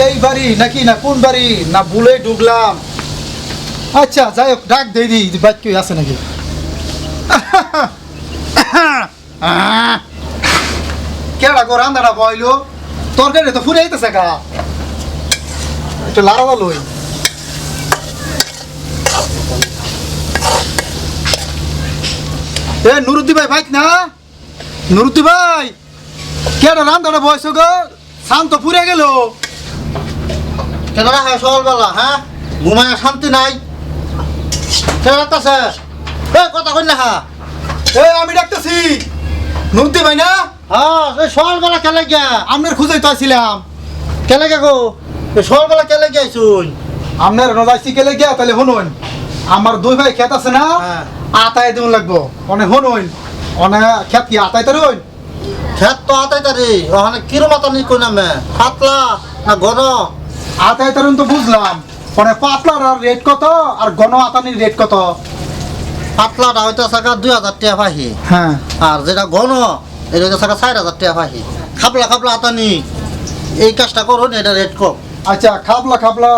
এই বাড়ি নাকি না কোন বাড়ি না ভুলে ঢুকলাম। আচ্ছা যাই হোক ডাক দিয়ে দিই বাইক কেউ আছে নাকি। কেডা গো রান্দাটা বইলো তরকারি তো ফুরে আইতেছে গা একটু লাড়া লই। এ নুরুদ্দি ভাই বাইক না নুরুদ্দি ভাই কেডা রান্দাটা বয়স গো শান্ত ফুরে গেল কেন হ্যাঁ সকালবেলা হ্যাঁ ঘুমায় শান্তি নাই কেন রাখতেছে কথা কই না হ্যাঁ আমি ডাকতেছি নুরুদ্দি ভাই না। হ্যাঁ সকালবেলা কেলে গিয়া আপনার খুঁজেই তো আসছিলাম। কেলে গা গো সকালবেলা কেলে গিয়েছুন আপনার নজাইছি কেলে গিয়া তাহলে শুনুন আমার দুই ভাই খেত আছে না হ্যাঁ। আতায় দিন লাগবো অনেক শুনুন অনেক খেত কি আতায় তারুন খেত তো আতাই তারি ওখানে কিরম আতানি কই নামে পাতলা না ঘন আতায় তারুন তো বুঝলাম অনেক পাতলার রেট কত আর ঘন আতানির রেট কত। পাতলাটা হইতে থাকা 2000 টাকা পাহি হ্যাঁ আর যেটা ঘন এটা হইতে থাকা 4000 টাকা পাহি খাবলা খাবলা আতানি এই কাজটা করুন এটা রেট কম। আচ্ছা খাবলা খাবলা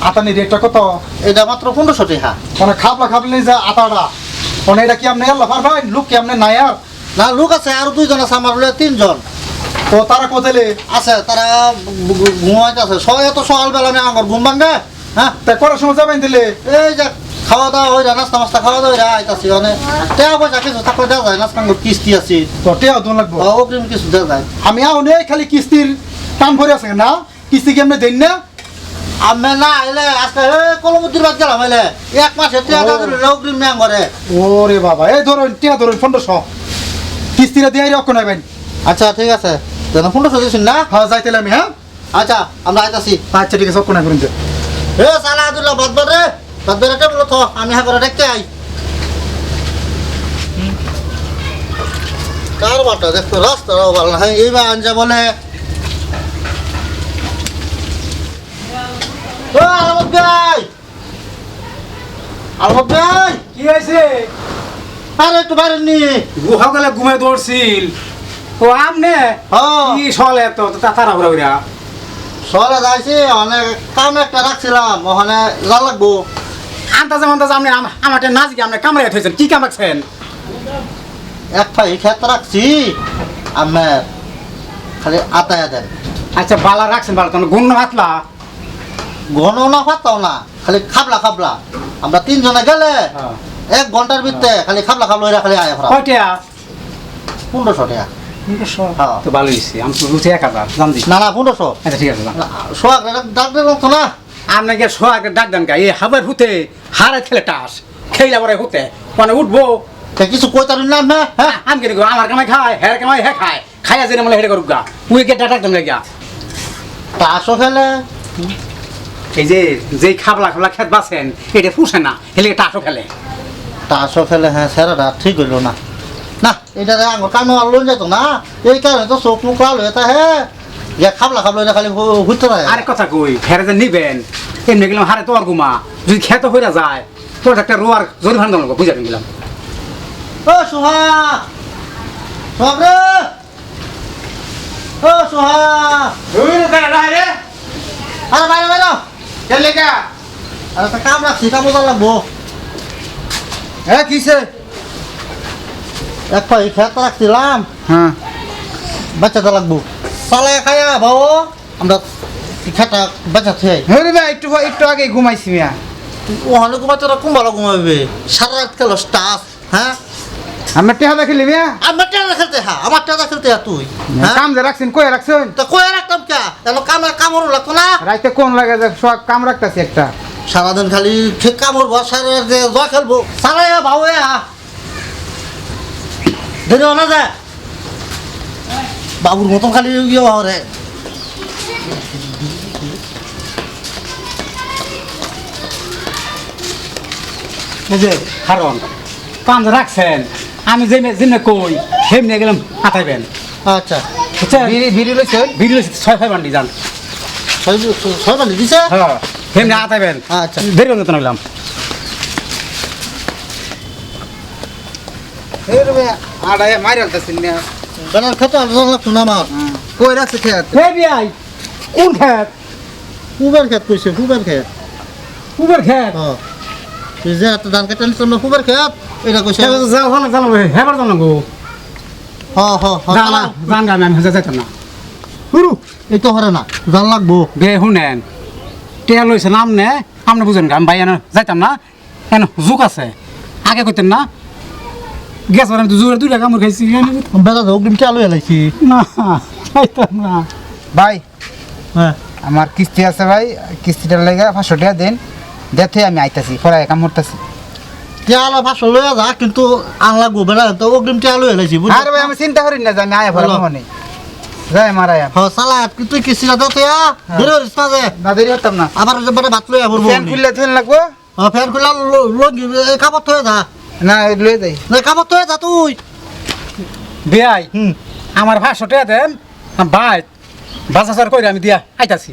আতানির রেটটা কত। এটা মাত্র 1500 টাকা। মানে খাবলা খাবলি যে আতাটা মানে এটা কি আপনি আল্লাহ পারবেন লোক কি আপনি নাই আর না লোক আছে আর 2 জন আছে আমার হলে 3 জন তো তারা কোথায় আছে তারা ঘুমাইতে আছে সবাই তো সকালবেলা নেই আমার ঘুম ভাঙ্গে হ্যাঁ তাই করার সময় যাবেন দিলে এই যে খাওয়া দাওয়া হয়ে যায় নাস্তা মাস্তা খাওয়া দাওয়া আইতাছি মানে টাকা পয়সা কিছু থাকলে দেওয়া যায় নাস্তা কিস্তি আছে তো টেয়াও দোন লাগবো অগ্রিম কিছু দেওয়া যায়। আমি আউনে খালি কিস্তির টান ভরে আছে না কিস্তি কি আপনি দেন না। আমি না এলে আজকে কলমুদ্দির বাদ গেলাম এলে 1 মাসে টাকা দিলে অগ্রিম ম্যাং করে। ওরে বাবা এই ধরুন টিয়া ধরুন 1500 কিস্তিটা দিয়ে রক্ষণ নেবেন। আচ্ছা ঠিক আছে যেন 1500 দিয়েছেন না। হ্যাঁ যাইতেলে আমি হ্যাঁ আচ্ছা আমরা আইতাছি। আচ্ছা ঠিক আছে রক্ষণ করুন যে এ সালা আদুল্লাহ বাদবার রে বাদবার একটা বলো তো আমি হ্যাঁ করে দেখতে আই কার বাটা দেখতো রাস্তাটাও ভালো না এইবার আনজা বলে ও আলমত ভাই আলমত ভাই কি হয়েছে আরে একটু বাইরে নি গুহা গেলে ঘুমে দৌড়ছিল তো আমনে কি সলে তো তারা ঘুরা সরে যাইছি অনেক কাম একটা রাখছিলাম ওখানে যা লাগবো আন্দাজে আন্দাজে আপনি আমার নাচ গিয়ে আপনি কামড়ে উঠেছেন কি কাম রাখছেন। এক ফাই খেত রাখছি আমার খালি আতায়া দেন। আচ্ছা বালা রাখছেন বালা তো গুণ হাতলা ঘন না পাতাও না খালি খাবলা খাবলা আমরা 3 জনে গেলে 1 ঘন্টার ভিতরে খালি খাবলা খাবলা এরা খালি আয়া ফরা কয়টা 1500 টাকা। 1500 হ্যাঁ। তো ভালো হইছে আমি তো রুচি 1000 জান দিই না না 1500 আচ্ছা ঠিক আছে সোয়াগ ডাক দেন তো না আপনাকে সোয়াগে ডাক দেন এই হাবার হুতে হারে খেলে টাস খেলা পরে হুতে মানে উঠবো তা কিছু কইতারুন না না হ্যাঁ আমি কেন আমার কামাই খায় হ্যাঁ কামাই হ্যাঁ খায় খাইয়া জেনে মনে হেঁটে করুক গা উই কে ডাক দেন গা তাসও খেলে এই যে যেই খাবলা খাবলা খেত বাসেন এটা ফুসে না হেলে টাসও খেলে তাসও খেলে হ্যাঁ সেরাটা ঠিক হইল না না এটা আঙুর কামে আর লই যেত না এই কারণে তো চোখ মুখ লাল হয়ে থাকে যে খাবলা খাবলা এটা খালি ঘুরতে থাকে। আরে কথা কই ফেরে যে নিবেন এমনি গেলাম হারে তোমার গুমা যদি খেত হইরা যায় তোর একটা রোয়ার জরি ভান দেবো বুঝাবেন গেলাম। ও সুহা সব রে ও সুহা আরে বাইরে বাইরে আরে তা কাম রাখছি কাম বোঝা লাগবো হ্যাঁ কিসে এক পাই খেতে রাখছিলাম হ্যাঁ বাচ্চাটা লাগবো চালায় খায়া বাবু আমরা খেটা বাচ্চা থেকে হ্যাঁ রে একটু একটু আগে ঘুমাইছি মিয়া ওখানে ঘুমাইতে কোন ভালো ঘুমাবে সারা রাত খেলো স্টাফ হ্যাঁ আমার টেহা দেখলি মিয়া আমার টাকা খেলতে হ্যাঁ আমার টাকা খেলতে তুই হ্যাঁ কাম যে রাখছেন কই রাখছেন তা কই রাখতাম কে তাহলে কামড় লাগতো না রাইতে কোন লাগে যে সব কাম রাখতাছি একটা সারাদিন খালি ঠিক কামড় বসার যে জ খেলবো সারাই ভাও দেরি না যায় বাবুর মতন খালি ইয়ে হরে এই যে কারণ কাম যে রাখছেন আমি যেমনি কই সেমনি গেলাম আতাইবেন আচ্ছা বুঝছেন বিড়ি লইছে বিড়ি লইছে 6 বান্ডি যান ছয় বান্ডি দিছে হ্যাঁ সেমনি আতাইবেন আচ্ছা দেরি হতে নইলাম এই রে আড়াই মাইরাল তাছিন না বানার খেতে লাগতো না আমার কই রাখছে খেত হে বিয়াই কোন খেত হুবের খেত কইছে হুবের খেত উবের খেত তুই যে এত ধান কেটে নিছ না হুবের খেত এটা কইছে জানো হেবার জানো গো জানা জান গান আমি যাইতাম না হুরু এই তো হরে না জান লাগবো বে শুনেন টেয়া লইছে নাম নে আপনি বুঝেন আমি ভাই এনে যাইতাম না এন জুক আছে আগে কইতেন না গ্যাস আমি তো জোরে 2 টাকা কামড় খাইছি বেলা যাও ডিম চালু এলাইছি না যাইতাম না ভাই হ্যাঁ আমার কিস্তি আছে ভাই কিস্তিটার লেগে 500 টাকা দেন দেখে আমি আইতাছি পরে কাম করতেছি চালো 500 লইয়া যা কিন্তু আন লাগবো বেলা তো অগ্রিম চালু এলাইছি বুঝলি আরে ভাই আমি চিন্তা করি না যে আমি আয়া ভালো মনে যাই মারাই সালা তুই কিস্তিটা দাও তো ধরে হরিস না যে না দেরি হতাম না আবার বেটা ভাত লইয়া বলবো ফ্যান খুললে থেন লাগবো ফ্যান খুললা লঙ্গি কাপড় থয়ে যা না লয়ে যাই কাপড় থয়ে যা তুই বেয়াই আমার 500 টাকা দেন ভাই বাজার করে আমি দিয়া আইতাছি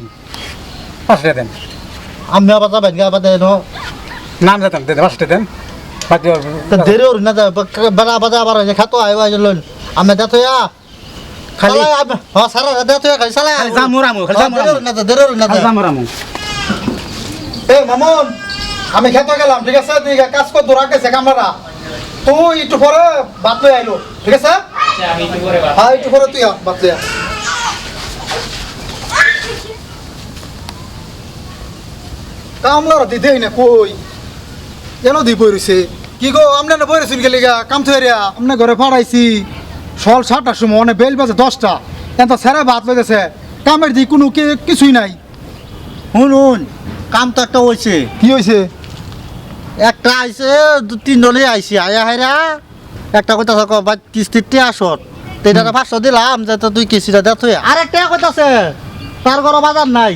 500 টাকা দেন আমি আবার যাবেন আবার দেন নাম যেতাম দেন 500 টাকা দেন বাদ দেরি হরি না যা বেড়া বাজা আবার খাতো আইব লইন আমি দে থয়া খালি সারা দে থয়া খালি সালা জামুরামু খালি জামুরামু না দেরি হরি না জামুরামু এ মামুন আমি খেতে গেলাম ঠিক আছে তুই কাজ কর দৌড়া গেছে কামড়া তুই একটু পরে ভাত লই আইলো ঠিক আছে হ্যাঁ একটু পরে তুই ভাত লই কামলার দিদি না কই এনো দি বই রইছে কি গো আমনে না বই রইছেন গেলি গা কাম থইরিয়া আমনে ঘরে ফাড়াইছি সল 7টার সময় অনে বেল বাজে 10টা এত সারা ভাত লইতেছে কামের দি কোনো কিছুই নাই শুনুন কাম তো একটা হয়েছে কি হইছে একটা আইছে 2-3 দলে আইছে আয়া হাইরা একটা কথা থাকো বা কিস্তিতে আসত তেটা 500 দিলাম যাতে তুই কিস্তিটা দে তুই আরেকটা কইতাছে তার ঘর বাজার নাই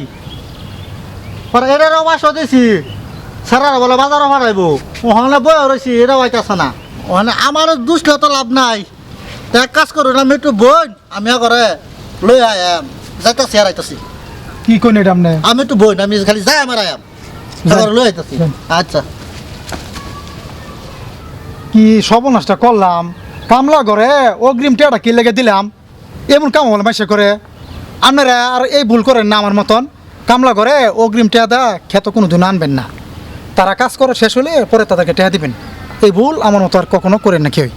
পরে এটারও 500 দিছি সারা বলে বাজারও হারাইবো ওখানে বই রয়েছি এটা হইতাছে না ওখানে আমার দুষলে তো লাভ নাই তো এক কাজ করুন আমি একটু বোন আমি করে লই আয়াম যাইতাছি আর আইতাছি কি কইন এটা আমনে আমি একটু বোন আমি খালি যাই আমার আয়াম তারপর লই আইতাছি আচ্ছা কি সর্বনাশটা করলাম কামলা ঘরে অগ্রিম টেয়াটা কি লেগে দিলাম এমন কাম হলো মাসে করে আপনারা আর এই ভুল করেন না আমার মতন কামলা ঘরে অগ্রিম টেয়া দা খেত কোনো দিন আনবেন না তারা কাজ করে শেষ হলে পরে তাদেরকে টেয়া দিবেন এই ভুল আমার মতো আর কখনো করেন না কেউই